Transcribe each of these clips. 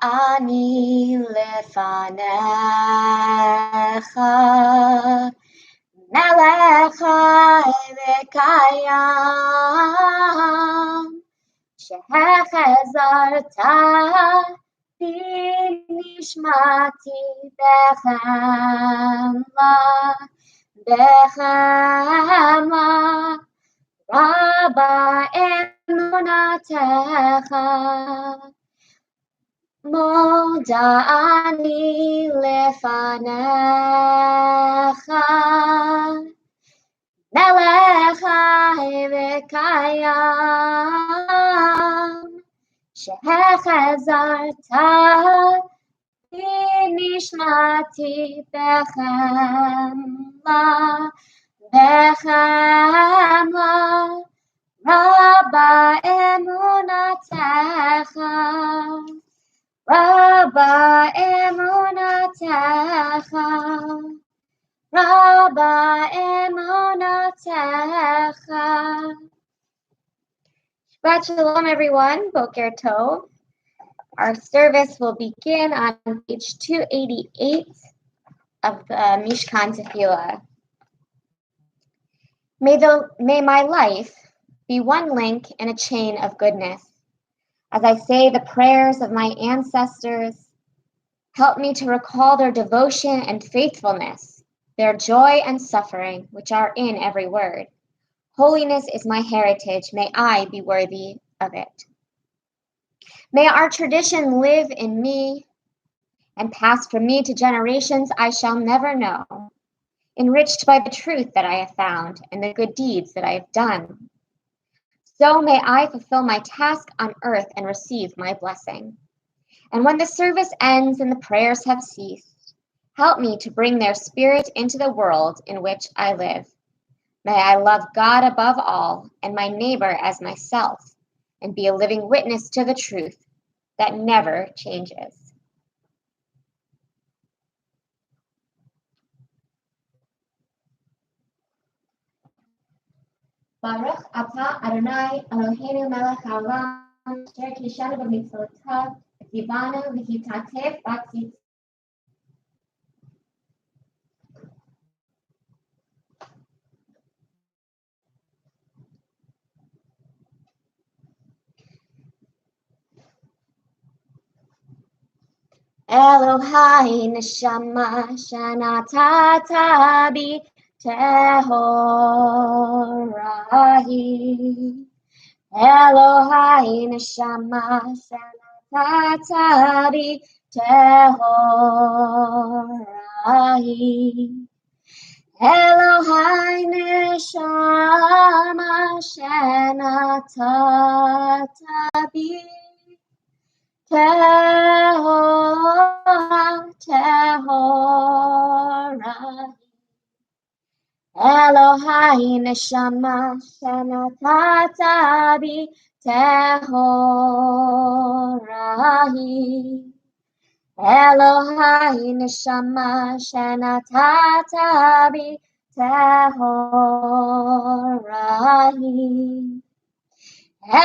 אני לפניך, מלך חי וקיים, שהחזרת בי נשמתי בחמה רבה אמונתך. מודה אני לפניך, מלך חי וקיים, שהחזרת בי נשמתי בחמה רבה אמונתך, רבה אמונתך, רבה אמונתך. Shabbat Shalom, everyone. Boker Tov. Our service will begin on page 288 of the Mishkan Tefillah. May my life be one link in a chain of goodness. As I say the prayers of my ancestors, help me to recall their devotion and faithfulness, their joy and suffering, which are in every word. Holiness is my heritage. May I be worthy of it. May our tradition live in me and pass from me to generations I shall never know, enriched by the truth that I have found and the good deeds that I have done. So may I fulfill my task on earth and receive my blessing. And when the service ends and the prayers have ceased, help me to bring their spirit into the world in which I live. May I love God above all and my neighbor as myself, and be a living witness to the truth that never changes. Baruch atah Adonai Eloheinu melech haolam, asher kishanu b'mitzvotav, v'tzivanu v'hitatef b'tzitz. Elohai neshama shenatata bi tehorahi. Elohai neshama shenatata bi tehorahi. Elohai neshama shenatata bi tehorahi. Elohai neshama shenatata bi tehorahi. Elohai neshama shenatata bi tehorahi.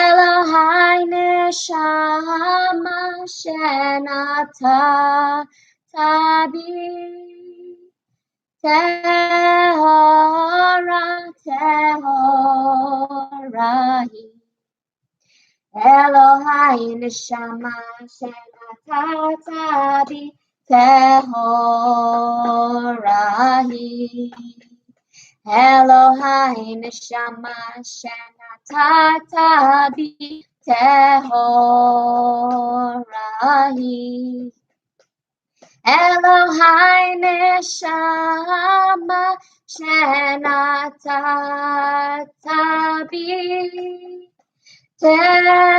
Elohai neshama shenatata bi tehorahi. Elohai neshama shenatata bi tehorahi. Elohai neshama shenatata bi tehorahi. Elohai neshama shenatata bi tehorahi.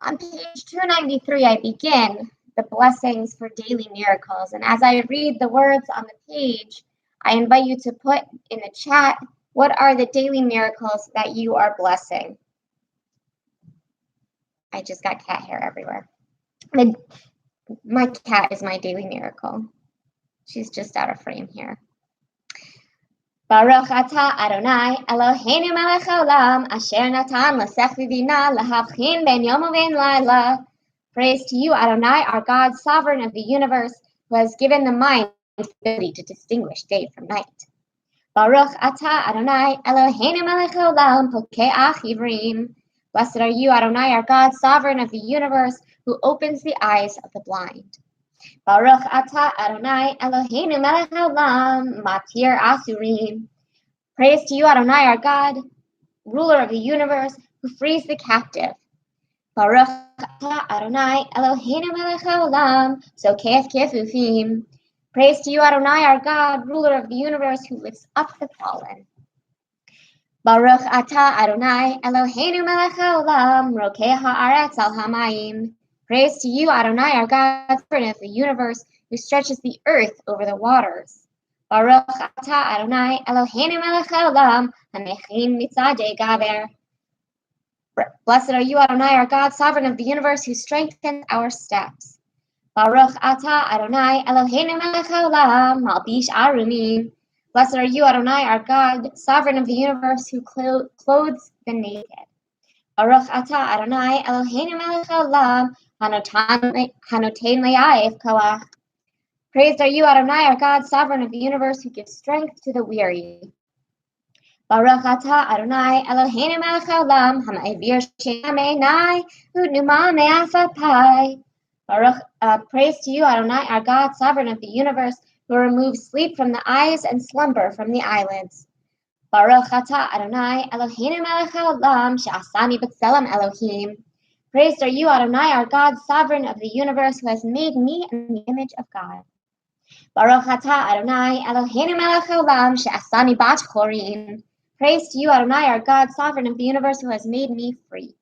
On page 293, I begin the blessings for daily miracles. And as I read the words on the page, I invite you to put in the chat, what are the daily miracles that you are blessing? I just got cat hair everywhere. My cat is my daily miracle. She's just out of frame here. Baruch atah Adonai Eloheinu melech haolam asher natan l'sech v'bina lahavchin ben yom u'ben laila. Praise to you, Adonai, our God, sovereign of the universe, who has given the mind the ability to distinguish day from night. Baruch atah Adonai Eloheinu melech haolam pokeach ivrim. Blessed are you, Adonai, our God, sovereign of the universe, who opens the eyes of the blind. Baruch atah Adonai Eloheinu melech haolam matir asurim. Praise to you, Adonai, our God, ruler of the universe, who frees the captive. Baruch atah Adonai Eloheinu melech haolam sokeach kefufim. Praise to you, Adonai, our God, ruler of the universe, who lifts up the fallen. Baruch atah Adonai Eloheinu melech haolam rokei haaretz al hamayim. Praise to you, Adonai, our God, sovereign of the universe, who stretches the earth over the waters. Baruch atah Adonai Eloheinu melech haolam hanechin mitzadei gaber. Blessed are you, Adonai, our God, sovereign of the universe, who strengthens our steps. Baruch atah Adonai Eloheinu melech haolam malbish arumim. Blessed are you, Adonai, our God, sovereign of the universe, who clothes the naked. Baruch atah Adonai Eloheinu melech haolam hanotein le'ayev koach. Praised are you, Adonai, our God, sovereign of the universe, who gives strength to the weary. Baruch atah Adonai Eloheinu melech haolam hama'avir she'am einai u'numa me'afapai. Praise to you, Adonai, our God, sovereign of the universe, who removes sleep from the eyes and slumber from the eyelids. Baruch atah Adonai Eloheinu melech haolam she'asani b'tzelem Elohim. Praised are you, Adonai, our God, sovereign of the universe, who has made me in the image of God. Baruch atah Adonai Eloheinu melech haolam she'asani bat chorim. Praise to you, Adonai, our God, sovereign of the universe, who has made me free.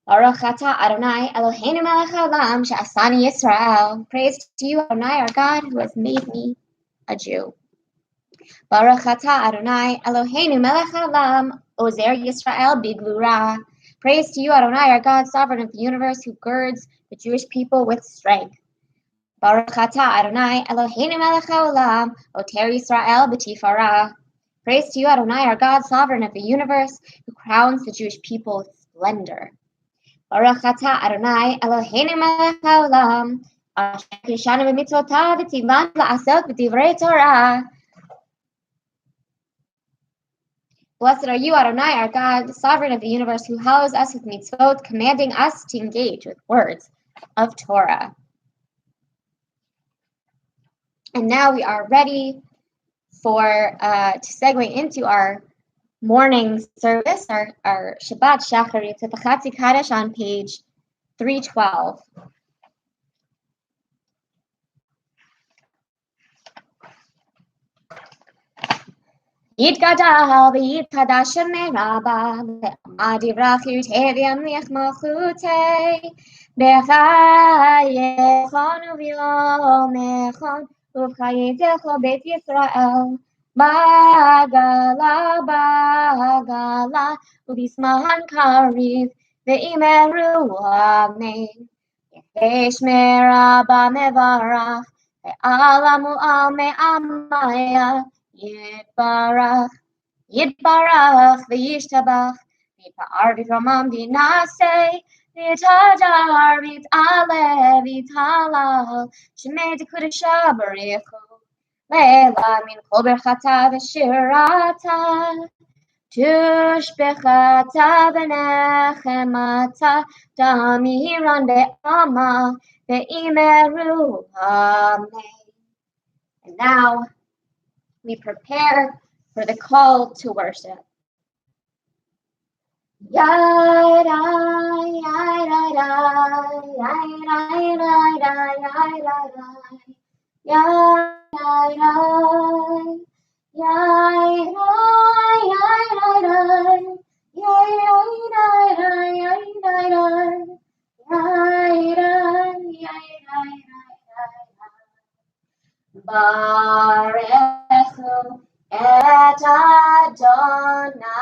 Baruch atah Adonai Eloheinu melech haolam she'asani Yisrael. Praise to you, Adonai, our God, who has made me a Jew. Baruch atah Adonai Eloheinu melech haolam ozer Yisrael bigvura. Praise to you, Adonai, our God, sovereign of the universe, who girds the Jewish people with strength. Baruch atah Adonai Eloheinu melech haolam oter Yisrael b'tifara. Praise to you, Adonai, our God, sovereign of the universe, who crowns the Jewish people with splendor. Baruch atah Adonai Eloheinu melech haolam asher kishanu b'mitzvotav v'tzivanu la'asok b'divrei Torah. Blessed are you, Adonai, our God, sovereign of the universe, who hallows us with mitzvot, commanding us to engage with words of Torah. And now we are ready to segue into our morning service, our Shabbat Shacharit with the Chatzi Kaddish on page 312. Yitgadal v'yitgadash meraba ve'amad yivrach yirtev yamliach malchutei b'chayechon u'v'yomechon u'v'chayetecho bet Yisrael b'gala u'b'zman kariv ve'imeru amen yesh meraba mevarach ve'alamu al me'amaya Yitbarach v'yishtabach v'yipa'ar v'yomam v'naseh v'yitadar v'yit'aleh v'yithalal shemei d'kudashah b'richu le'ela min kol berchata v'shirata tushbechata v'nechemata damiran be'ama ve'imeru amen. And now we prepare for the call to worship. Barechu et Adonai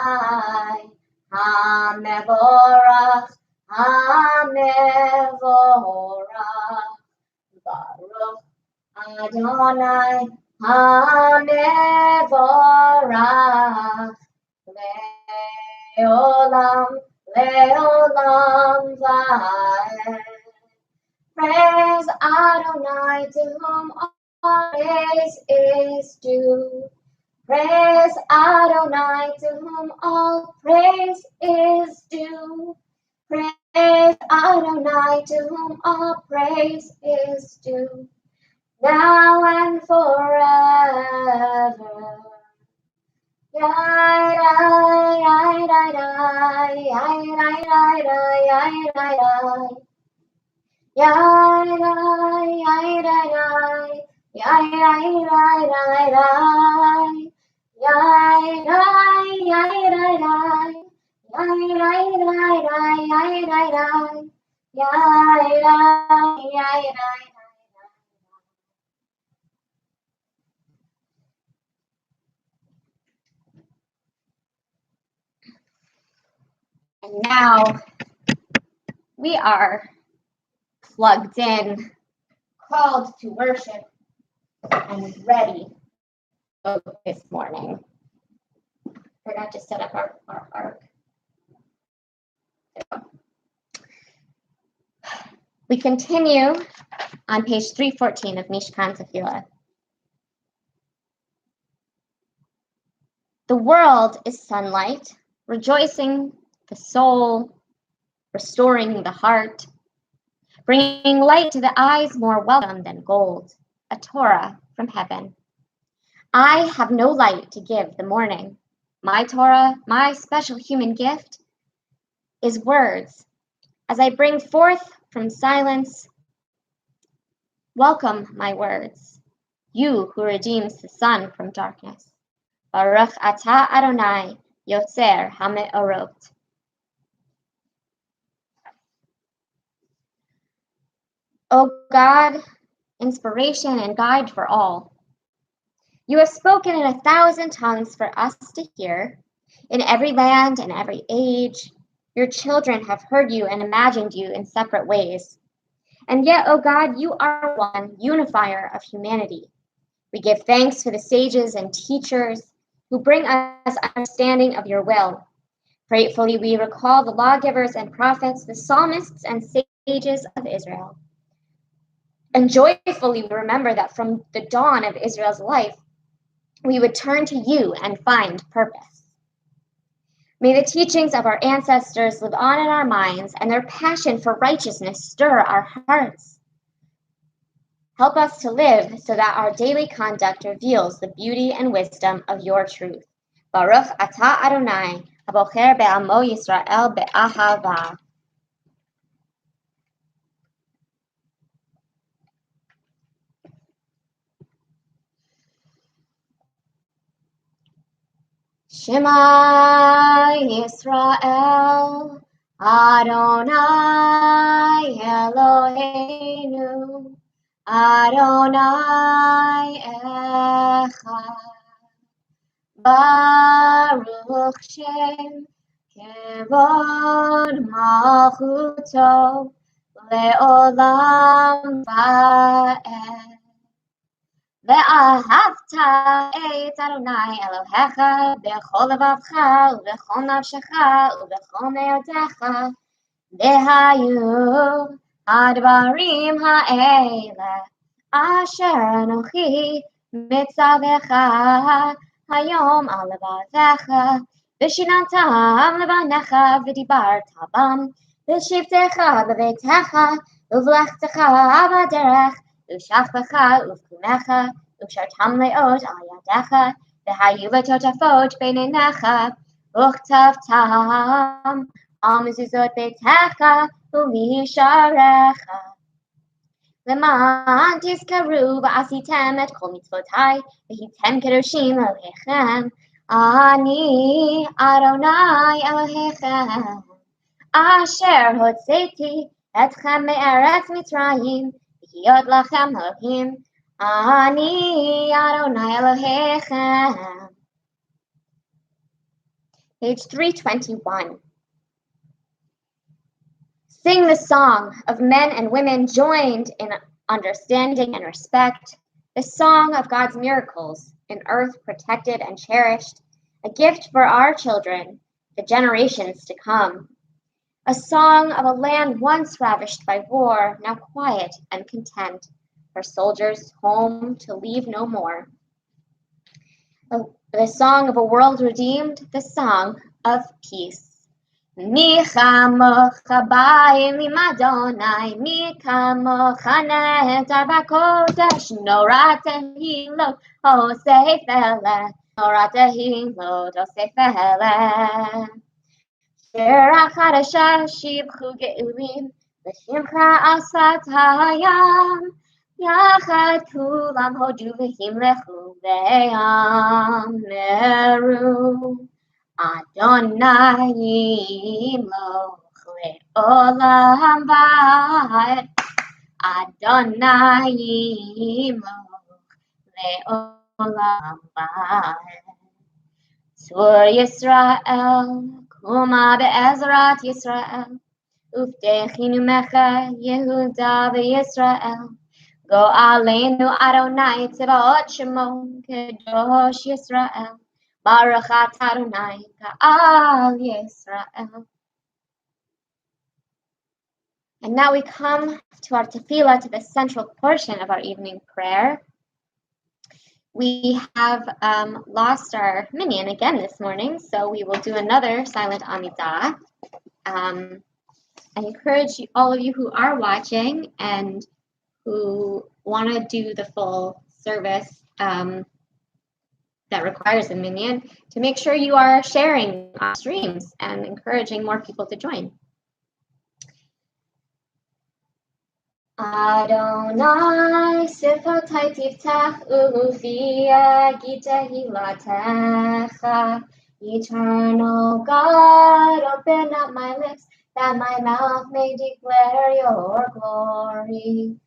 HaMevorach HaMevorach Baruch Adonai HaMevorach Leolam, Leolam Vaed. Praise Adonai, to whom all praise is due. Praise Adonai, to whom all praise is due. Praise Adonai, to whom all praise is due. Now and forever. Yai, yai, yai, yai, yai, yai, yai, yai, yai, yai, yai, yai, And now we are plugged in, called to worship, and ready this morning. Forgot to set up our ark. We continue on page 314 of Mishkan Tefillah. The world is sunlight, rejoicing the soul, restoring the heart, bringing light to the eyes more welcome than gold, a Torah from heaven. I have no light to give the morning. My Torah, my special human gift, is words. As I bring forth from silence, welcome my words, you who redeems the sun from darkness. Baruch atah Adonai, Yotzer HaMe'orot. O God, inspiration and guide for all. You have spoken in 1,000 tongues for us to hear. In every land and every age, your children have heard you and imagined you in separate ways. And yet, O God, you are one unifier of humanity. We give thanks for the sages and teachers who bring us understanding of your will. Gratefully, we recall the lawgivers and prophets, the psalmists and sages of Israel. And joyfully, we remember that from the dawn of Israel's life, we would turn to you and find purpose. May the teachings of our ancestors live on in our minds and their passion for righteousness stir our hearts. Help us to live so that our daily conduct reveals the beauty and wisdom of your truth. Baruch atah Adonai, abocher be'amo Yisrael be'ahava. Shema Yisrael, Adonai Eloheinu, Adonai Echad. Baruch Shem Kevod Malchuto Leolam Vaed. ואהבת את אדוני אלוהיך בכל לבבך ובכל נפשך ובכל מאודך, והיו הדברים האלה אשר אנוכי מצווך היום על לבביך, ושיננתם לבניך ודיברת בם, בשבתך בביתך ובלכתך בדרך, ושכבך ובקומך, וקשרתם לאות על ידיך, והיו לטוטפות בין עיניך, וכתבתם על מזוזות ביתך ומישריך. למען תזכרו ועשיתם את כל מצוותיי, והייתם קדושים אלוהיכם, אני אדוני אלוהיכם, אשר הוצאתי אתכם מארץ מצרים, להיות לכם אלוהים, אני Adonai Elohechem. Page 321. Sing the song of men and women joined in understanding and respect, the song of God's miracles, an earth protected and cherished, a gift for our children, the generations to come. A song of a land once ravished by war, now quiet and content, her soldiers home to leave no more. The song of a world redeemed, the song of peace. Mi chamocha ba'elim Adonai, mi kamocha ne'etar b'kodesh, nora tehilot hosei feleh, nora tehilot hosei feleh. Shira chadasha shivchu ge'ulim, l'shimcha asat hayam, yachad kulam hodu v'himlechu ve'ameru. Adonai yimloch le'olam va'ed. Adonai yimloch le'olam va'ed. Tzur Yisrael, kuma be'ezrat Yisrael, ufdechinu mecha Yehuda ve'Yisrael. Go aleinu Adonai tzevaot shemo, kedosh Yisrael. Baruch atah Adonai ka'al Yisrael. And now we come to our tefillah, to the central portion of our evening prayer. We have lost our minyan again this morning, so we will do another silent Amidah. I encourage all of you who are watching and who want to do the full service that requires a minyan, to make sure you are sharing our streams and encouraging more people to join. Adonai sifatai tiftach ufi yagita hilatecha. Eternal God, open up my lips that my mouth may declare your glory.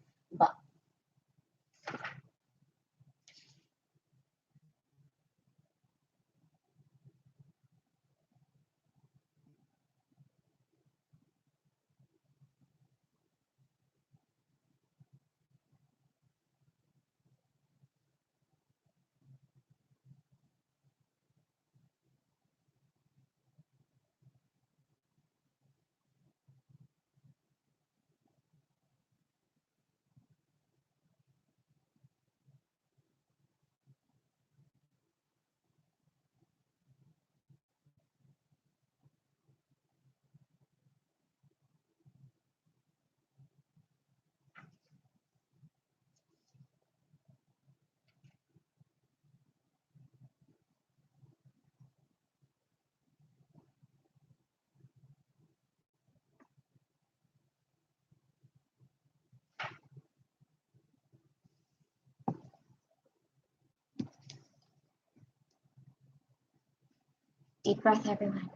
Deep breath, everyone.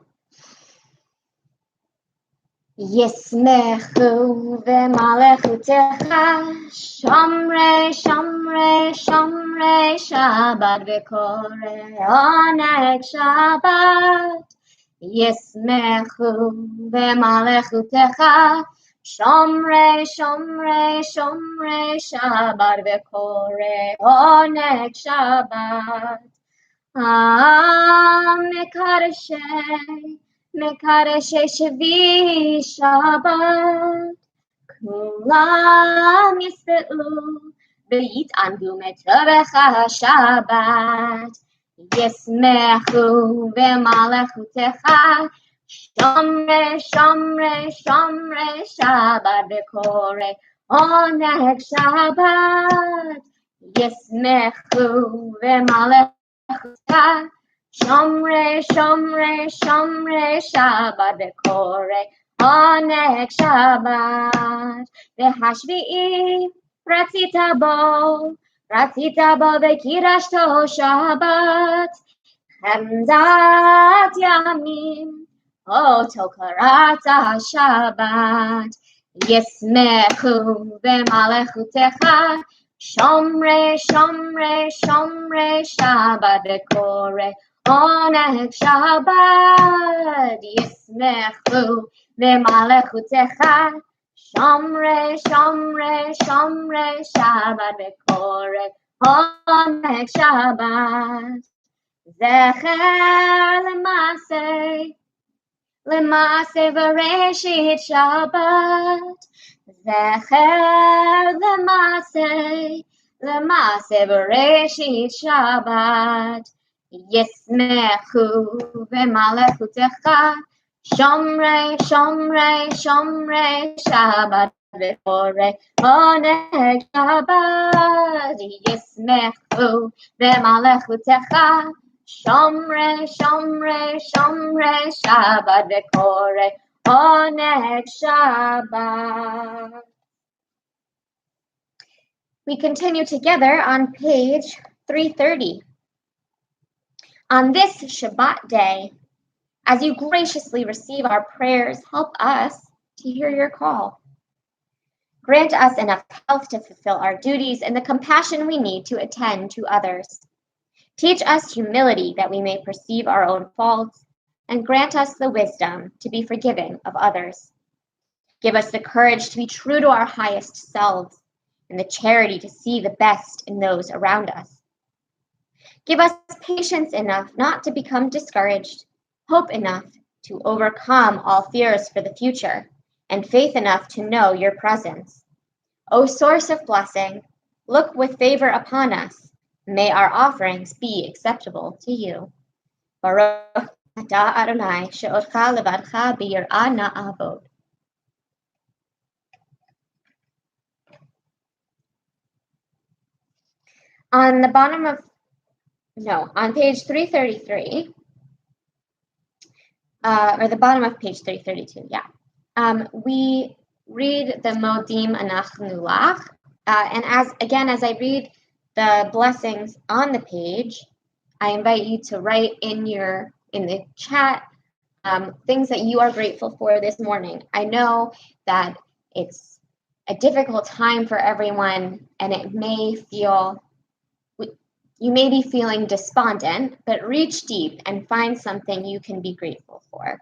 Yismechu v'malechutecha, shomrei, shomrei, shomrei, Shabbat v'korei oneg Shabbat. Yismechu v'malechutecha, shomrei, shomrei, shomrei, Shabbat v'korei oneg Shabbat. Mekadeshei, Mekadeshei Shavi Shabbat. Kulam yisbe'u v'yit'andu metovecha Shabbat. Yismechu v'malechutecha, shomrei, shomrei, shomrei, Shabbat v'korei oneg Shabbat. Yismechu v'malechutecha, shomrei, shomrei, shomrei, Shabbat v'korei oneg Shabbat. V'hashvi'i ratzita bo v'kirashto Shabbat. Chemdat yamim oto karata Shabbat. Yismechu v'malechutecha, shomrei, shomrei, shomrei, Shabbat v'korei oneg Shabbat. Yismechu v'malechutecha, shomrei, shomrei, shomrei, Shabbat v'korei Oneg Shabbat. Zecher Lemase Bereshit Shabbat. Zecher Lemase Bereshit Shabbat. Yismechu v'malechutecha. Shomrei Shabbat v'korei oneg Shabbat. Yismechu v'malechutecha. Shomrei Shabbat v'korei oneg Shabbat. We continue together on page 330. On this Shabbat day, as you graciously receive our prayers, help us to hear your call. Grant us enough health to fulfill our duties and the compassion we need to attend to others. Teach us humility that we may perceive our own faults, and grant us the wisdom to be forgiving of others. Give us the courage to be true to our highest selves, and the charity to see the best in those around us. Give us patience enough not to become discouraged, hope enough to overcome all fears for the future, and faith enough to know your presence. O source of blessing, look with favor upon us. May our offerings be acceptable to you. Baruch atah Adonai she'odcha levadcha b'yirah na'avod. On page 333, or the bottom of page 332, we read the Modim Anachnu Lach, and as I read the blessings on the page, I invite you to write in the chat things that you are grateful for this morning. I know that it's a difficult time for everyone, and you may be feeling despondent, but reach deep and find something you can be grateful for.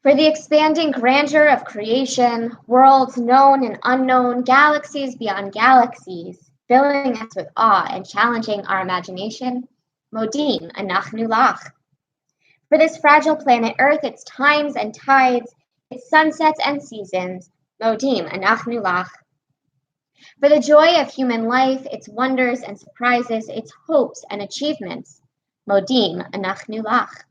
For the expanding grandeur of creation, worlds known and unknown, galaxies beyond galaxies, filling us with awe and challenging our imagination, Modim Anachnu Lach. For this fragile planet Earth, its times and tides, its sunsets and seasons, Modim Anachnu Lach. For the joy of human life, its wonders and surprises, its hopes and achievements, Modim Anachnu Lach.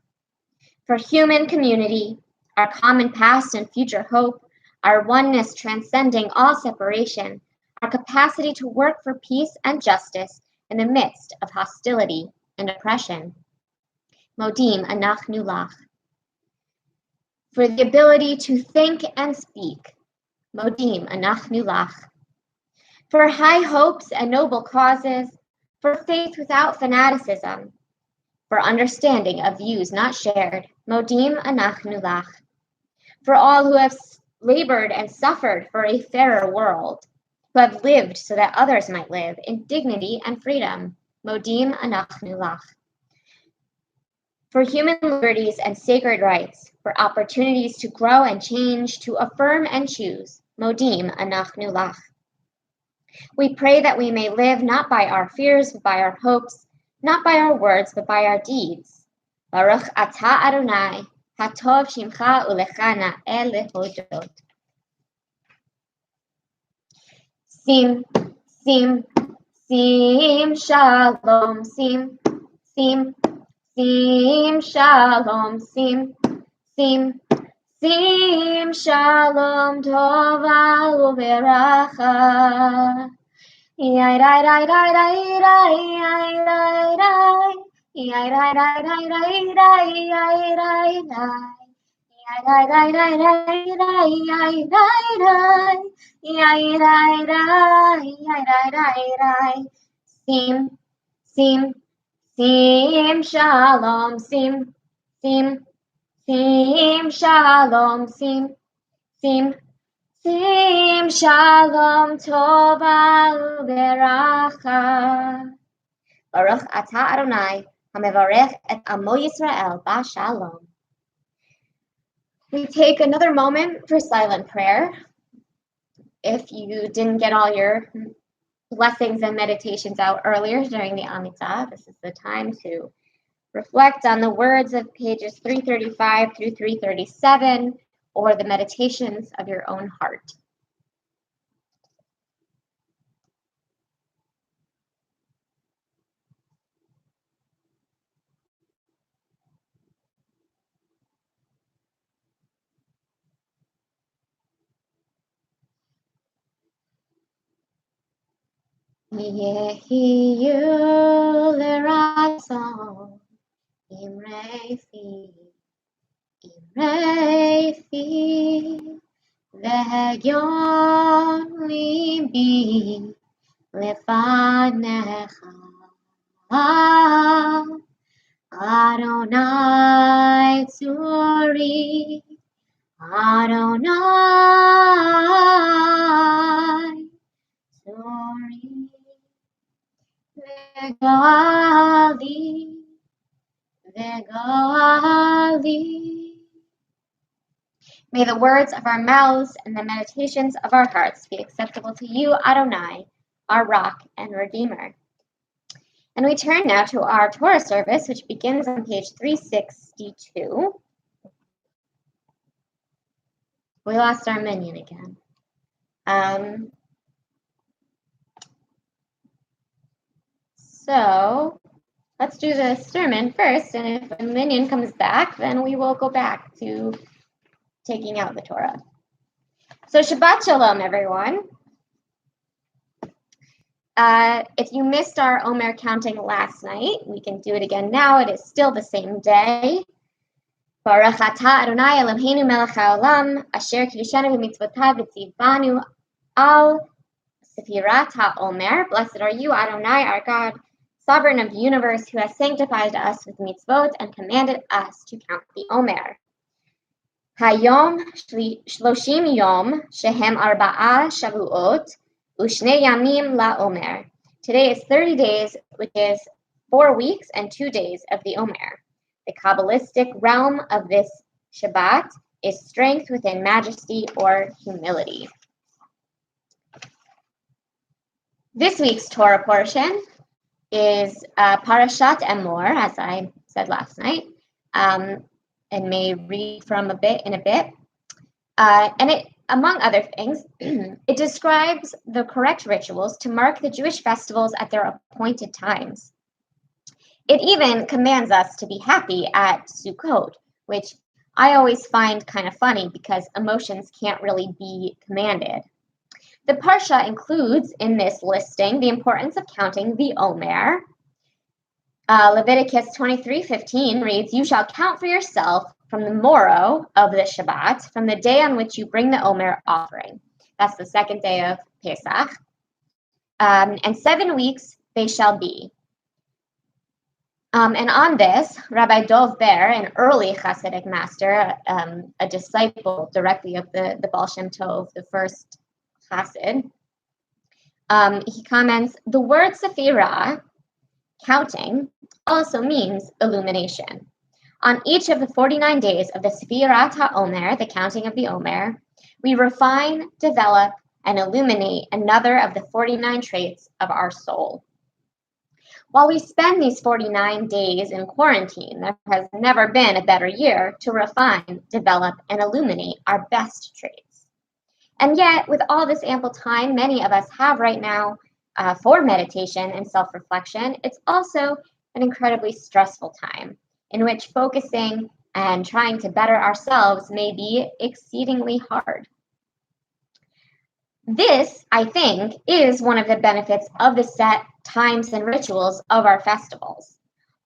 For human community, our common past and future hope, our oneness transcending all separation, our capacity to work for peace and justice in the midst of hostility and oppression, Modim Anachnu Lach. For the ability to think and speak, Modim Anachnu Lach. For high hopes and noble causes, for faith without fanaticism, for understanding of views not shared, Modim Anachnu Lach. For all who have labored and suffered for a fairer world, who have lived so that others might live in dignity and freedom, Modim Anachnu Lach. For human liberties and sacred rights, for opportunities to grow and change, to affirm and choose, Modim Anachnu Lach. We pray that we may live not by our fears, but by our hopes, not by our words, but by our deeds. Baruch atah Adonai, hatov shimcha ulecha na'el lehodot. Sim, sim, sim, shalom, sim, sim, sim, shalom, sim, sim, sim, shalom, tova uveracha. Yai rai rai rai rai rai yai rai rai. Yai rai rai rai rai rai yai rai rai. Yai rai rai rai rai rai yai rai rai. Yai rai rai yai rai rai rai. Sim, sim, sim, shalom, sim, sim, sim, shalom, sim, sim. Sim shalom tova uveracha. Baruch atah Adonai hamevarech et amo Yisrael b'shalom. We take another moment for silent prayer. if you didn't get all your blessings and meditations out earlier during the Amidah, this is the time to reflect on the words of pages 335 through 337, or the meditations of your own heart. Yehiyu l'ratzon imrefi v'hegyon libi lefanecha Adonai tzuri Adonai tzuri v'gali. May the words of our mouths and the meditations of our hearts be acceptable to you, Adonai, our rock and redeemer. And we turn now to our Torah service, which begins on page 362. We lost our minion again. So let's do the sermon first, and if a minion comes back, then we will go back to taking out the Torah. So Shabbat Shalom, everyone. If you missed our Omer counting last night, we can do it again now. It is still the same day. Baruch atah Adonai Eloheinu melech haolam, asher kiddushanu b'mitzvotav v'tzivanu al sefirat ha'omer. Blessed are you, Adonai, our God, sovereign of the universe, who has sanctified us with mitzvot and commanded us to count the Omer. Hayom shloshim yom shehem arba'a shavuot u'shnei yamim la'omer. Today is 30 days, which is 4 weeks and 2 days of the Omer. The Kabbalistic realm of this Shabbat is strength within majesty or humility. This week's Torah portion is Parashat Emor, as I said last night, and may read from in a bit. And it, among other things, it describes the correct rituals to mark the Jewish festivals at their appointed times. It even commands us to be happy at Sukkot, which I always find kind of funny because emotions can't really be commanded. The Parsha includes in this listing the importance of counting the Omer. Leviticus 23:15 reads, "You shall count for yourself from the morrow of the Shabbat, from the day on which you bring the Omer offering." That's the second day of Pesach. And 7 weeks they shall be. And on this, Rabbi Dov Ber, an early Hasidic master, a disciple directly of the Baal Shem Tov, the first Hasid, he comments, the word Sephirah, counting, also means illumination. On each of the 49 days of the Sefirat HaOmer, the counting of the Omer, we refine, develop, and illuminate another of the 49 traits of our soul. While we spend these 49 days in quarantine, there has never been a better year to refine, develop, and illuminate our best traits. And yet, with all this ample time many of us have right now for meditation and self-reflection, it's also an incredibly stressful time in which focusing and trying to better ourselves may be exceedingly hard. This, I think, is one of the benefits of the set times and rituals of our festivals.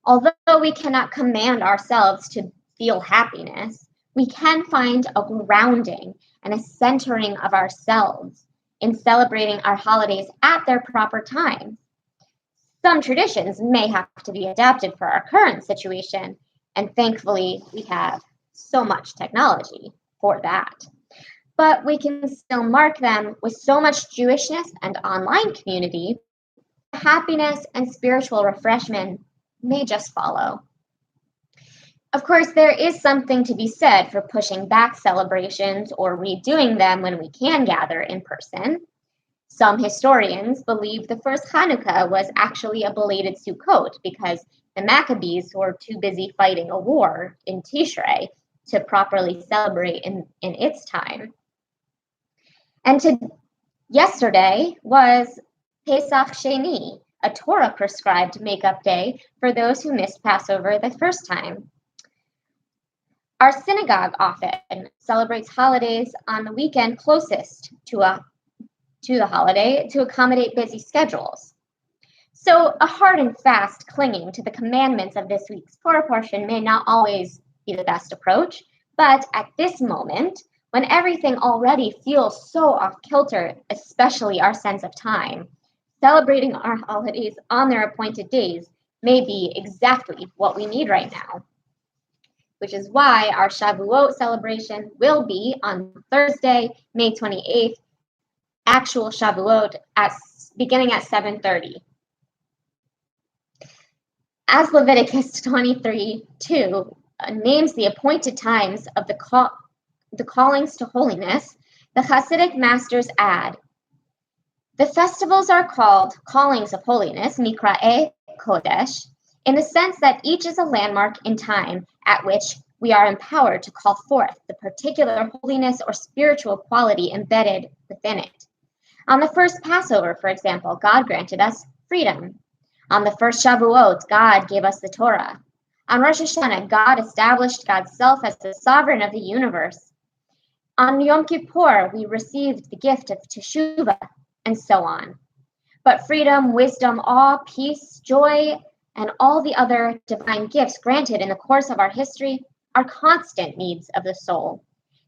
Although we cannot command ourselves to feel happiness, we can find a grounding and a centering of ourselves in celebrating our holidays at their proper time. Some traditions may have to be adapted for our current situation, and thankfully we have so much technology for that. But we can still mark them with so much Jewishness and online community. Happiness and spiritual refreshment may just follow. Of course, there is something to be said for pushing back celebrations or redoing them when we can gather in person. Some historians believe the first Hanukkah was actually a belated Sukkot because the Maccabees were too busy fighting a war in Tishrei to properly celebrate in its time. And yesterday was Pesach Sheni, a Torah-prescribed makeup day for those who missed Passover the first time. Our synagogue often celebrates holidays on the weekend closest to the holiday to accommodate busy schedules. So a hard and fast clinging to the commandments of this week's Torah portion may not always be the best approach, but at this moment, when everything already feels so off-kilter, especially our sense of time, celebrating our holidays on their appointed days may be exactly what we need right now. Which is why our Shavuot celebration will be on Thursday, May 28th, actual Shavuot beginning at 7:30. As Leviticus 23:2 names the appointed times of the callings to holiness, the Hasidic masters add, the festivals are called callings of holiness, Mikra'e Kodesh, in the sense that each is a landmark in time at which we are empowered to call forth the particular holiness or spiritual quality embedded within it. On the first Passover, for example, God granted us freedom. On the first Shavuot, God gave us the Torah. On Rosh Hashanah, God established God's self as the sovereign of the universe. On Yom Kippur, we received the gift of Teshuvah, and so on. But freedom, wisdom, awe, peace, joy, and all the other divine gifts granted in the course of our history are constant needs of the soul.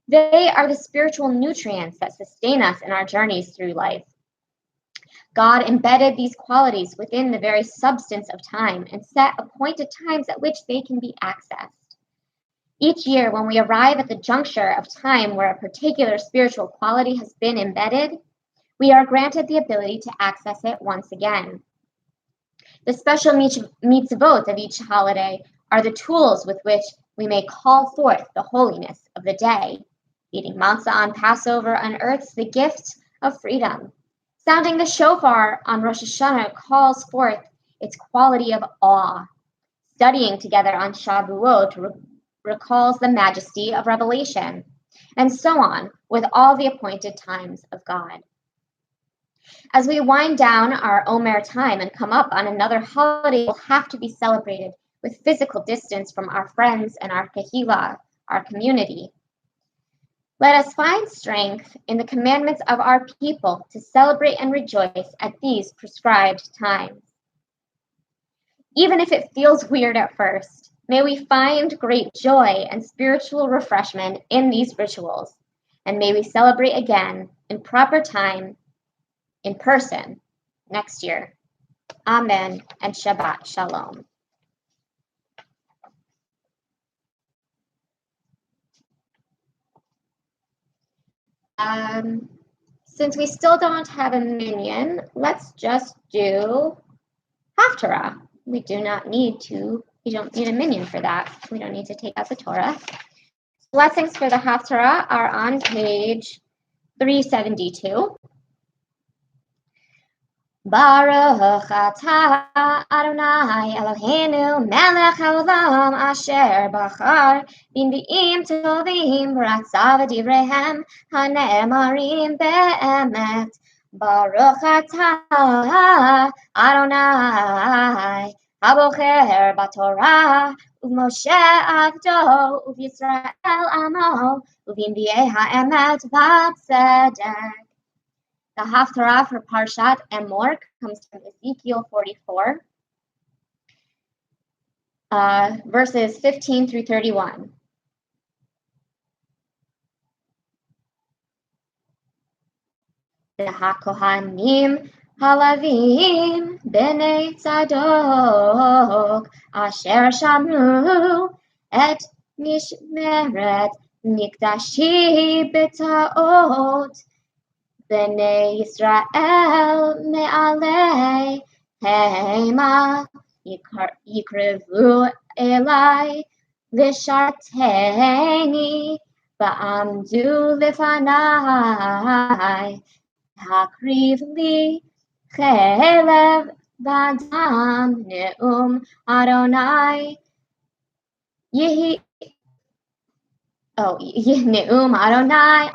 They are the spiritual nutrients that sustain us in our journeys through life. God embedded these qualities within the very substance of time and set appointed times at which they can be accessed. Each year, when we arrive at the juncture of time where a particular spiritual quality has been embedded, we are granted the ability to access it once again. The special mitzvot of each holiday are the tools with which we may call forth the holiness of the day. Eating matzah on Passover unearths the gift of freedom. Sounding the shofar on Rosh Hashanah calls forth its quality of awe. Studying together on Shavuot recalls the majesty of revelation, and so on with all the appointed times of God. As we wind down our Omer time and come up on another holiday, will have to be celebrated with physical distance from our friends and our kahila, our community. Let us find strength in the commandments of our people to celebrate and rejoice at these prescribed times. Even if it feels weird at first, may we find great joy and spiritual refreshment in these rituals, and may we celebrate again in proper time, in person, next year. Amen and Shabbat Shalom. Since we still don't have a minyan, let's just do Haftorah. We don't need a minyan for that. We don't need to take out the Torah. Blessings for the Haftorah are on page 372. Baruch atah Adonai Eloheinu melech haolam asher bachar b'nbi'im tovim v'ratzav v'divrehem hane'emarim be'emet. Baruch atah Adonai habocher b'Torah u'Moshe avdo u'Yisrael amo u'b'nbi'ei ha'emet v'tzedek. The Haftorah for Parshat Emor comes from Ezekiel 44, verses 15 through 31. The HaKohanim Halavim Bnei Tzadok Asher Shamru Et Mishmeret Mikdashi B'Taot Bnei Yisrael me'alei hema yikrevu elai Visharteni Ba'amdu Lifanai Hakriv li Chelev Badam Ne'um Adonai Yehi Ne'um Adonai.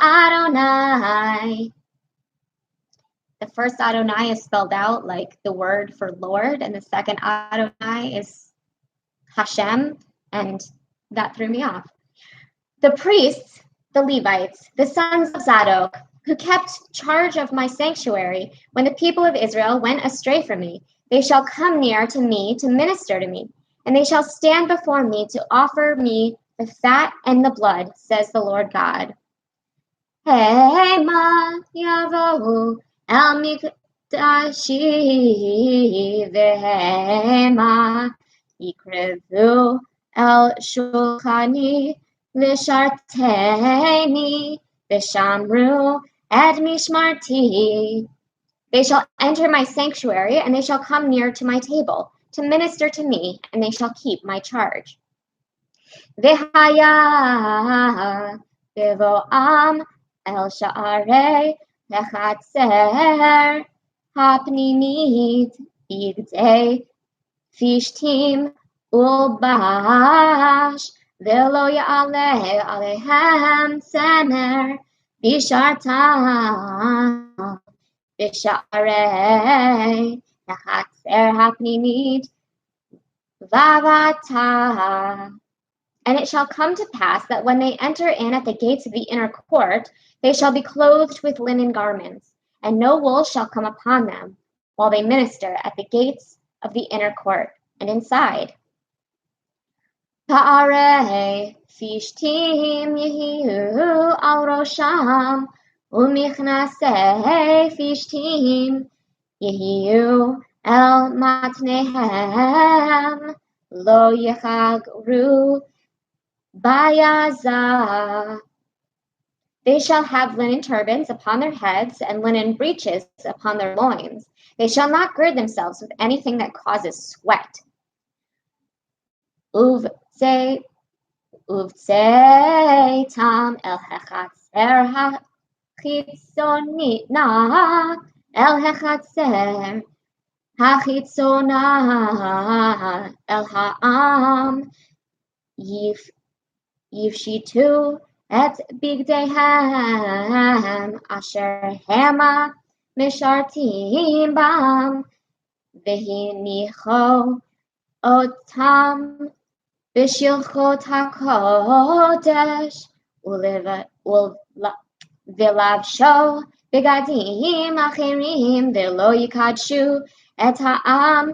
The first Adonai is spelled out like the word for Lord, and the second Adonai is Hashem, and that threw me off. The priests, the Levites, the sons of Zadok, who kept charge of my sanctuary when the people of Israel went astray from me, they shall come near to me to minister to me, and they shall stand before me to offer me the fat and the blood, says the Lord God. Hema yavohu el mikdashi vehema yikrevu el shulchani lisharteni v'shamru et mishmarti. They shall enter my sanctuary, and they shall come near to my table to minister to me, and they shall keep my charge. V'haya bevo'am el sha'arei lechatzer hapnimit bigdei fishtim ulbash v'lo ya'aleh alehem semer bishartam b'sha'arei lechatzer hapnimit vavata. And it shall come to pass that when they enter in at the gates of the inner court, they shall be clothed with linen garments, and no wool shall come upon them, while they minister at the gates of the inner court and inside. Pa'arei fishtim yehiu al rosham, umichnasei fishtim yehiu el matnehem, lo yechagru Bayaza. They shall have linen turbans upon their heads and linen breeches upon their loins. They shall not gird themselves with anything that causes sweat. Uvtse tam el hechatzer hachitzonina el hechatzer hachitzona el ha'am Yivshitu et bigdehem asher hema mishartim bam v'hinicho otam b'shilchot hakodesh v'lavsho b'gadim acherim v'lo yikadshu et ha'am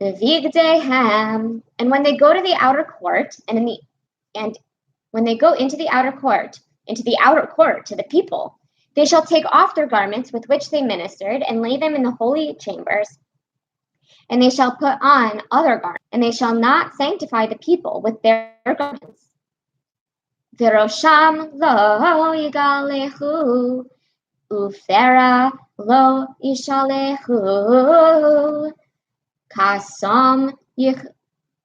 v'vigdehem. And when they go to the outer court, when they go into the outer court to the people, they shall take off their garments with which they ministered and lay them in the holy chambers, and they shall put on other garments, and they shall not sanctify the people with their garments. V'rosham lo yigalechu, ufera lo yishalechu, kasom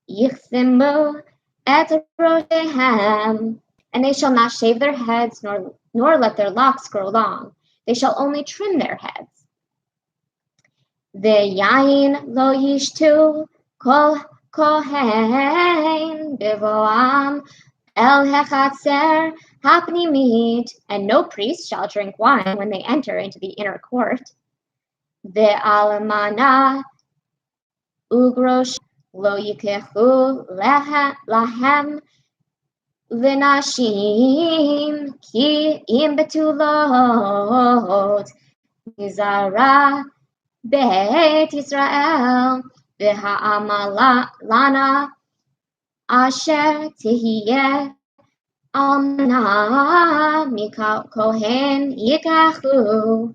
yichsemu et roshehem, and they shall not shave their heads, nor let their locks grow long. They shall only trim their heads. V'yayin lo yishtu kol kohen bevoam el hechatzer hapnimit, and no priest shall drink wine when they enter into the inner court. Ve'almana ugrosh lo yikechu lahem v'nashim ki im betulot mizara beit Yisrael v'ha'amalana asher tihiyeh almana mikohen yikachu.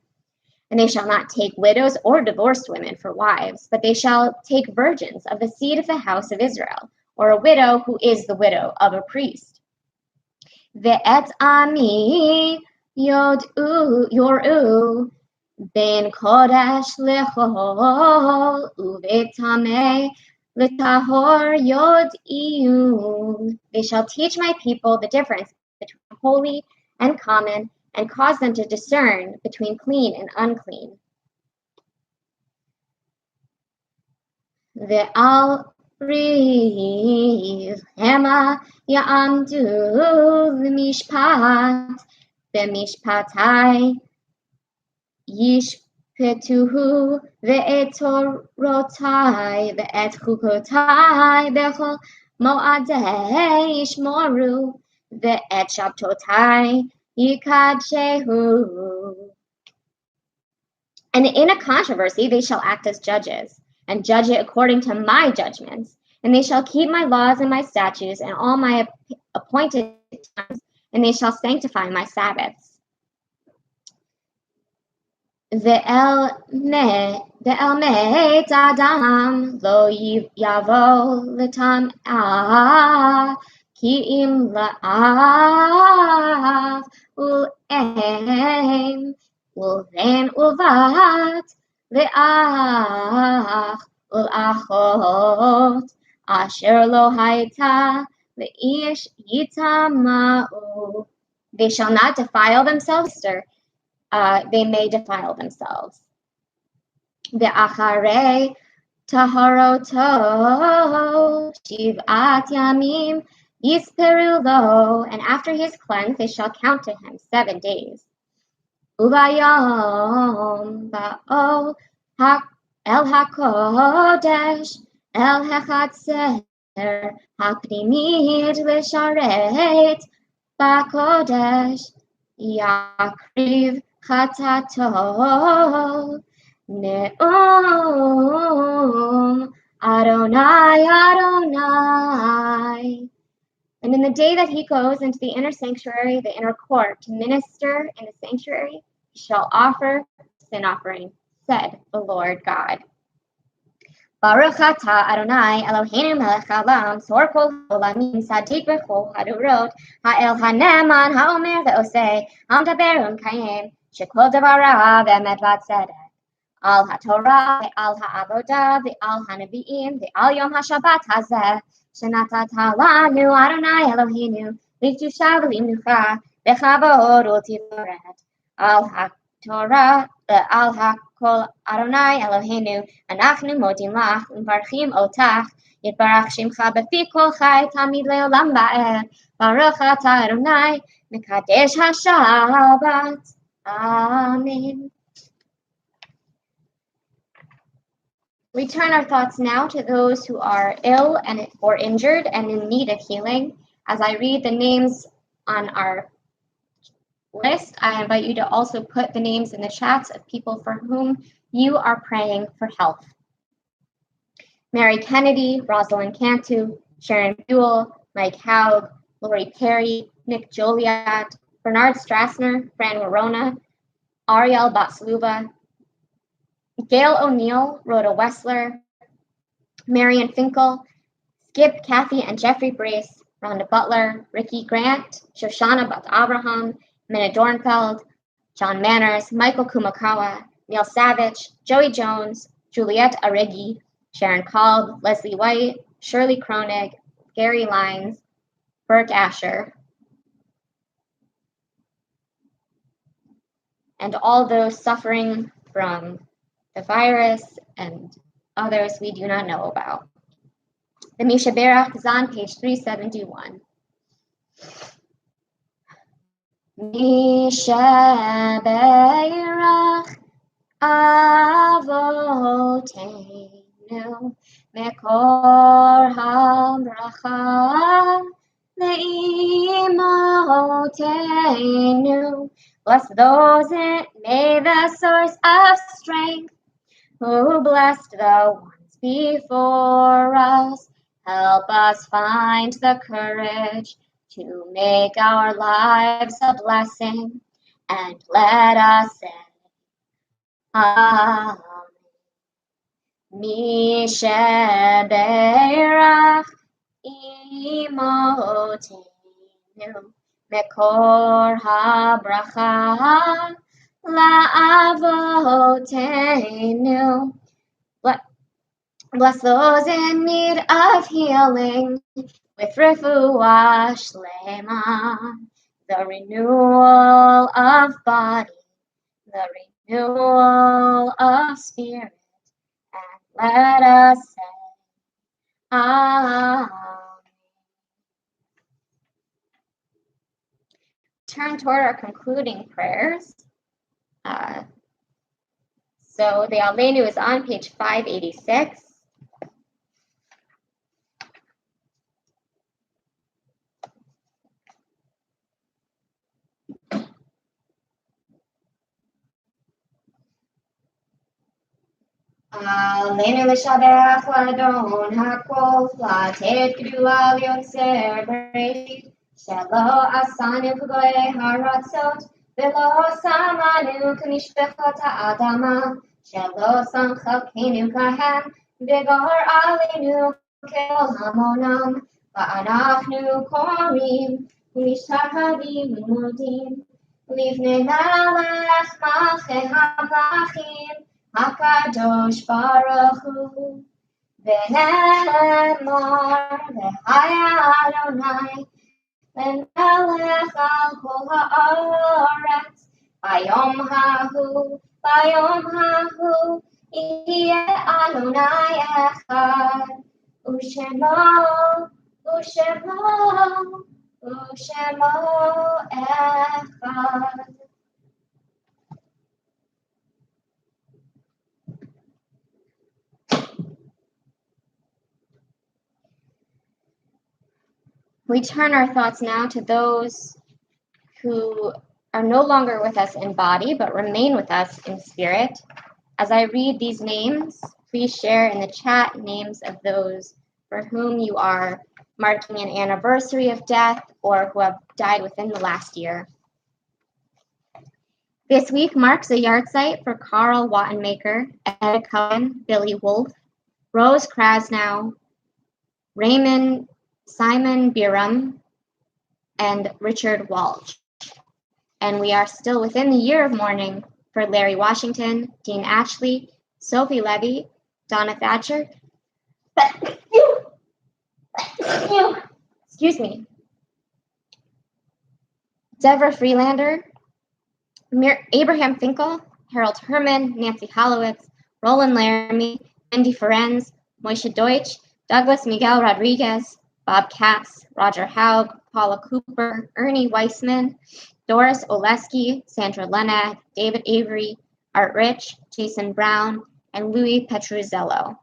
And they shall not take widows or divorced women for wives, but they shall take virgins of the seed of the house of Israel, or a widow who is the widow of a priest. Ve'et ami yoru ben kodesh lechol uvetameh L'tahor yod'iu. They shall teach my people the difference between holy and common, and cause them to discern between clean and unclean. Ve'al riv hema ya'amdu l'mishpat b'mishpatai yishpetuhu ve'et torotai ve'et chukotai bechol mo'adei yishmoru ve'et shabtotai yikadshehu. And in a controversy they shall act as judges, and judge it according to my judgments. And they shall keep my laws and my statutes and all my appointed times, and they shall sanctify my Sabbaths. Ve'el met adam lo yavo l'tam'ah ki im la'av ul'em ul'en ul'vat ve'ach ul'achot asher lo hayta ve'ish yitama'u. They shall not defile themselves, they may defile themselves. Ve'acharei taharoto shiv'at yamim yisperu lo, and after he is cleansed they shall count to him 7 days. Ubayom ba'o el hakodesh el hechatzer hapnimid l'sharet ba'kodesh yakriv chatato ne'um Adonai Adonai. And in the day that he goes into the inner sanctuary, the inner court, to minister in the sanctuary, he shall offer sin offering, said the Lord God. Baruch atah Adonai Eloheinu melech haolam, tzor kol haolamim, tzadik b'chol hadorot, ha'el haneman ha'omer ve'oseh, ha'medaber u'mekayem, shekol devarav emet v'tzedek. Al haTorah ve'al ha'avodah ve'al ha'nevi'im ve'al yom ha'shabbat hazeh, shenatata lanu Adonai Eloheinu l'kedusha v'limnucha v'chavod u'tiforet. Al haTorah ve'al ha'kol Adonai Eloheinu anachnu modim lach u'mbarchim otach yitbarach shimcha b'fi kol chai tamid le'olam va'ed. Baruch atah Adonai mekadesh ha'shabbat. Amen. We turn our thoughts now to those who are ill or injured and in need of healing. As I read the names on our list, I invite you to also put the names in the chats of people for whom you are praying for health. Mary Kennedy, Rosalind Cantu, Sharon Buell, Mike Haug, Lori Perry, Nick Joliat, Bernard Strassner, Fran Warona, Ariel Batsluba, Gail O'Neill, Rhoda Wessler, Marion Finkel, Skip, Kathy, and Jeffrey Brace, Rhonda Butler, Ricky Grant, Shoshana Bat Abraham, Minna Dornfeld, John Manners, Michael Kumakawa, Neil Savage, Joey Jones, Juliette Aregi, Sharon Kalb, Leslie White, Shirley Kronig, Gary Lines, Burke Asher, and all those suffering from the virus and others we do not know about. The Mishaberach is on page 371. Mishaberach Avotenu Mekor HaBracha Le'imotenu. Bless those that may the source of strength, who blessed the ones before us. Help us find the courage to make our lives a blessing, and let us say, Amen. Mishaberach imotenu mekor habracha la'avotenu. Bless those in need of healing with refuah shlema, the renewal of body, the renewal of spirit, and let us say, Amen. Turn toward our concluding prayers. So the Aleinu is on page 586. Aleinu l'shabach l'adon hakol flatet gdula l'yotzer bereshit shelo asanu k'goyei haratzot v'lo samanu k'mishpechot ha'adama shelo sam chalkenu kahem v'gor aleinu k'el hamonam va'anachnu korim u'nishtakavim u'modim livnei melech malchei hamlachim HaKadosh Baruch Hu, V'ne'emor v'haya Adonai, L'melech al kol ha'aretz, Bayom hahu, Yeh Adonai echad, U'shemo echad. We turn our thoughts now to those who are no longer with us in body, but remain with us in spirit. As I read these names, please share in the chat names of those for whom you are marking an anniversary of death or who have died within the last year. This week marks a yahrzeit for Carl Wattenmaker, Ed Cohen, Billy Wolf, Rose Krasnow, Raymond Simon Biram, and Richard Walsh. And we are still within the year of mourning for Larry Washington, Dean Ashley, Sophie Levy, Donna Thatcher, excuse me, Deborah Freelander, Abraham Finkel, Harold Herman, Nancy Holowitz, Roland Laramie, Andy Ferenz, Moishe Deutsch, Douglas Miguel Rodriguez, Bob Katz, Roger Haug, Paula Cooper, Ernie Weissman, Doris Oleski, Sandra Lena, David Avery, Art Rich, Jason Brown, and Louis Petruzzello.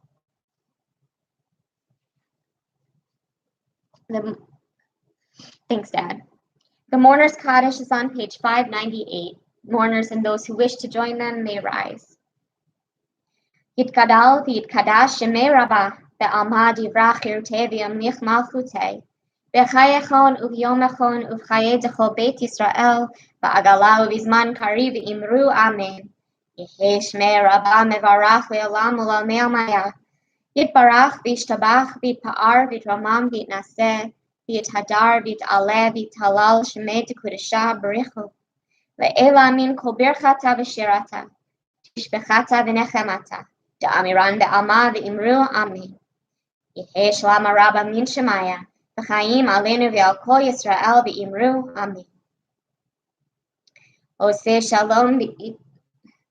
Thanks, Dad. The Mourners Kaddish is on page 598. Mourners and those who wish to join them may rise. Yitkadal v'yitkadash shemei Rabbah be'alma divrach irutei mich malchutei b'chayechon u'vyomechon u'v'chayei dechol Beit Yisrael ba'agala u'bizman kari v'imru amen. Yehei shmei Rabbah mevarach le'olam u'lalmei almaya. Yitbarach v'yishtabach v'yitpa'ar v'yitramam v'yitnaseh v'yithadar v'yit'aleh v'yithalal shemei tekudesha b'richu. Le'ela min kol birchata v'shirata tishbechata v'nechemata da'amiran be'alma v'imru amen. Yehei shlama rabba min shemaya v'chaim aleinu v'al kol Yisrael v'imru amen. Oseh shalom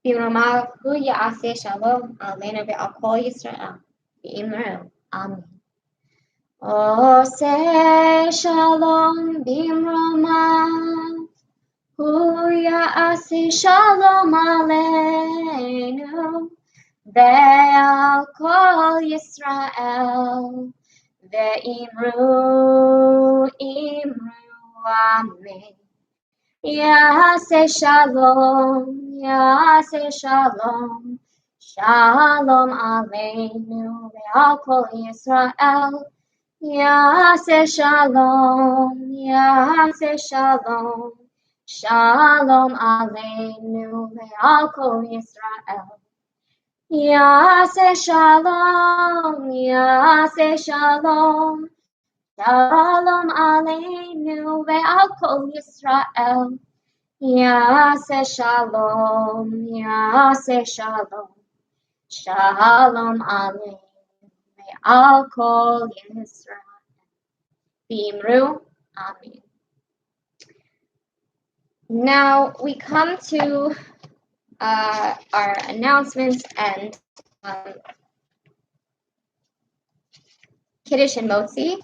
v'imrumav hu ya'aseh shalom aleinu v'al kol Yisrael v'imru amen. Oseh shalom v'imrumav hu ya'aseh shalom aleinu ve'al kol Yisrael ve'imru amen. Ya'aseh shalom shalom aleinu ve'al kol Yisrael. Ya'aseh shalom shalom aleinu ve'al kol Yisrael. Ya'aseh shalom shalom aleinu ve'al kol Yisrael. Ya'aseh shalom shalom aleinu Al Kol Yisrael. B'imru. Amen. Now we come to our announcements and Kiddush and Motzi.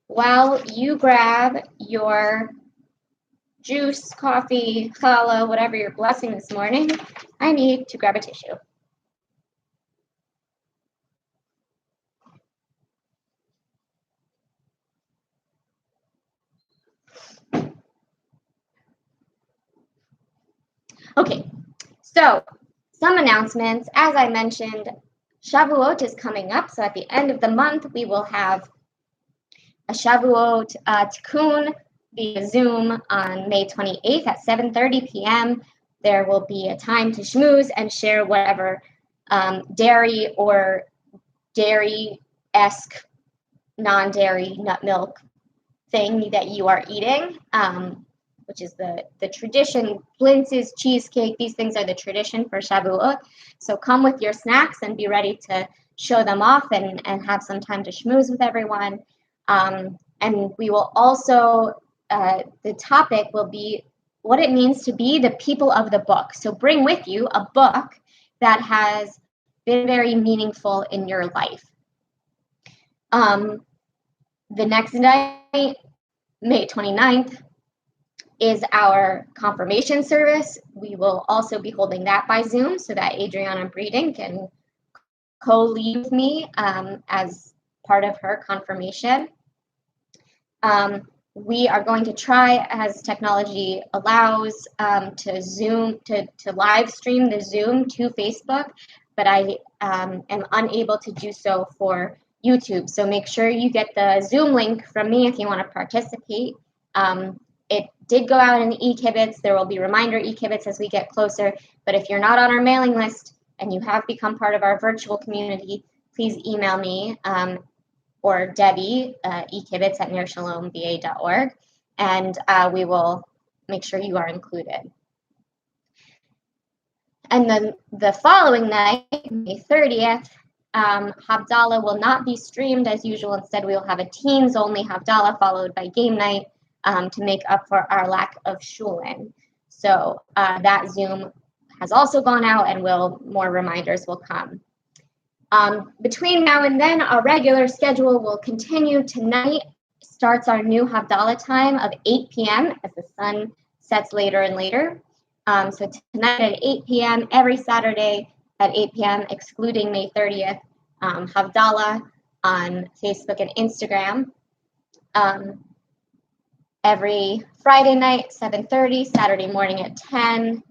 While you grab your juice, coffee, challah, whatever you're blessing this morning, I need to grab a tissue. Okay, so some announcements. As I mentioned, Shavuot is coming up, so at the end of the month, we will have a Shavuot Tikkun via Zoom on May 28th at 7:30 p.m. There will be a time to schmooze and share whatever dairy or dairy-esque, non-dairy nut milk thing that you are eating, which is the tradition. Blintzes, cheesecake, these things are the tradition for Shavuot. So come with your snacks and be ready to show them off and have some time to schmooze with everyone. And we will also, the topic will be what it means to be the people of the book. So bring with you a book that has been very meaningful in your life. The next night, May 29th, is our confirmation service. We will also be holding that by Zoom so that Adriana Breeding can co-lead with me as part of her confirmation. We are going to try, as technology allows, to live stream the Zoom to Facebook, but I am unable to do so for YouTube. So make sure you get the Zoom link from me if you want to participate. It did go out in the e-kibitz. There will be reminder e-kibitz as we get closer. But if you're not on our mailing list and you have become part of our virtual community, please email me or Debbie, ekibitz@nearshalomva.org, and we will make sure you are included. And then the following night, May 30th, Havdalah will not be streamed as usual. Instead, we will have a teens-only Havdalah followed by game night to make up for our lack of shulin. So that Zoom has also gone out, and more reminders will come. Between now and then, our regular schedule will continue. Tonight starts our new Havdalah time of 8 p.m. as the sun sets later and later. So tonight at 8 p.m., every Saturday at 8 p.m., excluding May 30th, Havdalah on Facebook and Instagram. Every Friday night, 7:30, Saturday morning at 10,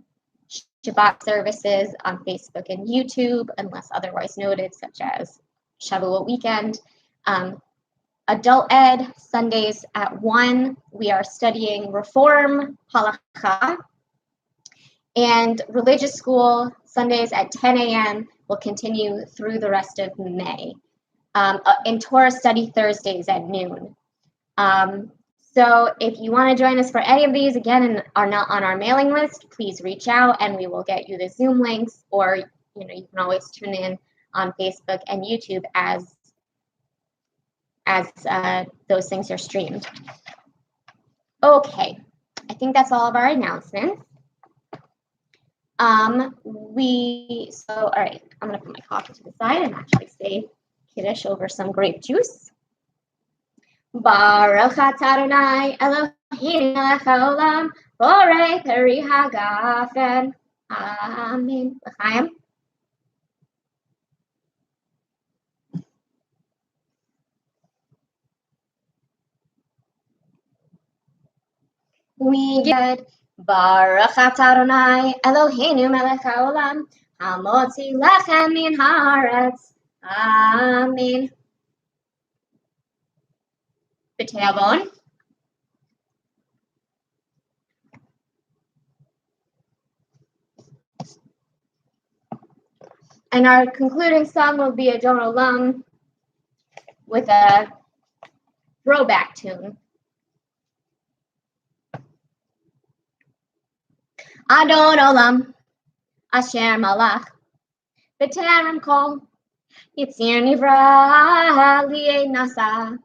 Shabbat services on Facebook and YouTube, unless otherwise noted, such as Shavuot weekend. Adult Ed, Sundays at 1. We are studying Reform Halakha. And Religious School, Sundays at 10 a.m. will continue through the rest of May. And Torah Study Thursdays at noon. So if you want to join us for any of these, again, and are not on our mailing list, please reach out and we will get you the Zoom links, or you can always tune in on Facebook and YouTube as those things are streamed. Okay, I think that's all of our announcements. All right, I'm gonna put my coffee to the side and actually say Kiddush over some grape juice. Baruch atah Adonai Eloheinu melech haolam borei peri hagafen. Amen. L'chaim. We did Baruch atah Adonai Eloheinu melech haolam hamotzi lechem min haaretz. Amen. B'teavon. And our concluding song will be Adon Olam with a throwback tune. Adon Olam, Asher Malach, B'terem Kol, Yitzir nivra li'ed nasa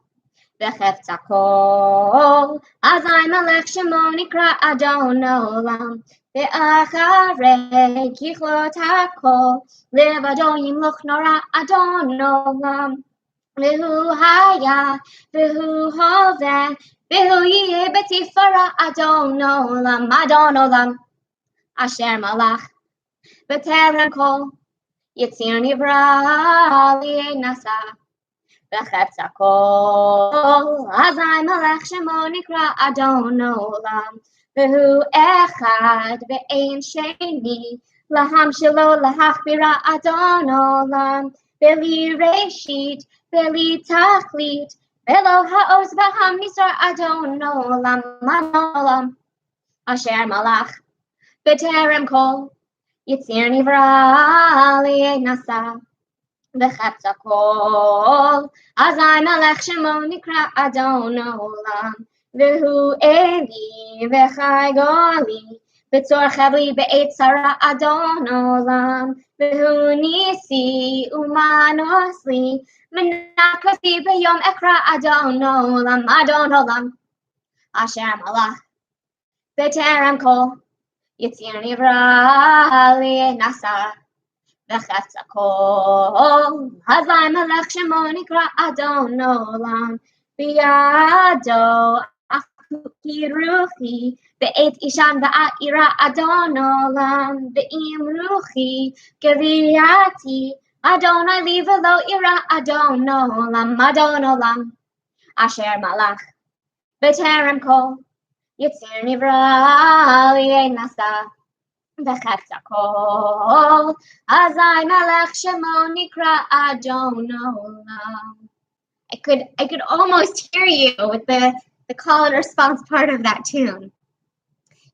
v'chefetz hakol. Azai melech shemo nikra Adon olam. Ve'acharei kichlot hakol. Levado yimloch nora Adon olam. Vehu haya, vehu hoveh, vehu yeh betifara Adon olam, asher malach, b'terem kol, yitzir nivra li'ed nasa, v'chefetz hakol, azai melech shemo nikra Adon olam, vehu echad ve'ein sheni, laham shelo lahachbira Adon olam, veli reshit, veli tachlit, velo ha'oz v'ham nisar Adon olam, asher malach, b'terem kol, yitzir nivra li'ed nasa, v'chefetz hakol, azai melech shemo nikra Adon olam, vehu eli v'chai goli, b'tzor chavli b'eit tzara Adon olam, vehu nisi umanosli, menakosi b'yom ekra Adon olam, asher malach, b'terem kol, yitzir nivra li'ed nasa, v'chefetz hakol, hazai melech shemo nikra Adon olam, biyado kiruchi, be'et ishan va'ira Adon olam, ve'im ruchi geviyati, Adonai li v'lo ira Adon olam, asher malach, b'terem kol, yitzir nivra li'ed nasa, v'chefetz hakol, azai melech shemo nikra Adon olam. I could almost hear you with the call and response part of that tune.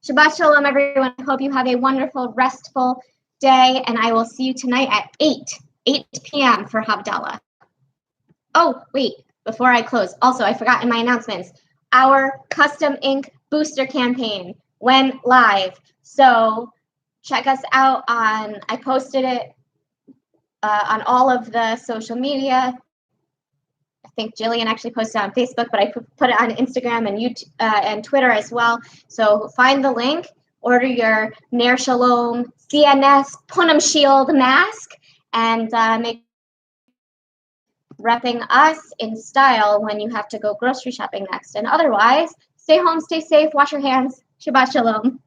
Shabbat Shalom, everyone. I hope you have a wonderful, restful day, and I will see you tonight at 8 p.m. for Havdalah. Oh, wait, before I close, also, I forgot in my announcements, our custom ink booster campaign went live. So check us out I posted it on all of the social media. I think Jillian actually posted it on Facebook, but I put it on Instagram and YouTube and Twitter as well. So find the link, order your Ner Shalom CNS Punim Shield mask, and make repping us in style when you have to go grocery shopping next. And otherwise, stay home, stay safe, wash your hands. Shabbat Shalom.